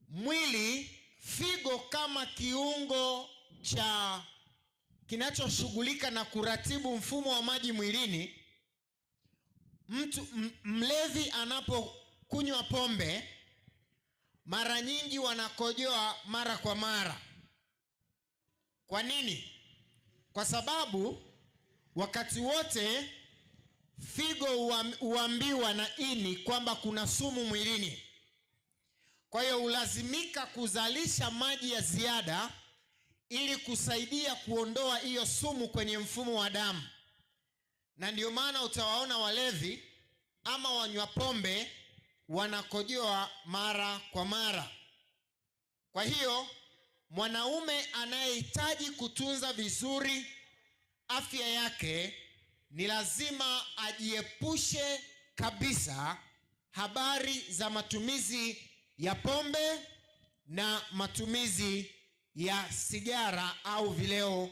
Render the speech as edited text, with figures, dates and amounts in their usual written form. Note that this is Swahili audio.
mwili, figo kama kiungo cha kinachoshughulika na kuratibu mfumo wa maji mwilini. Mlevi anapokunywa pombe mara nyingi wanakojoa mara kwa mara. Kwa nini? Kwa sababu wakati wote figo huambiwa na ini kwamba kuna sumu mwilini. Kwa hiyo hulazimika kuzalisha maji ya ziada ili kusaidia kuondoa hiyo sumu kwenye mfumo wa damu. Na ndio maana utawaona walevi ama wanywa pombe wanakojoa mara kwa mara. Kwa hiyo mwanaume anayehitaji kutunza vizuri afya yake ni lazima ajiepushe kabisa habari za matumizi ya pombe na matumizi ya sigara au vileo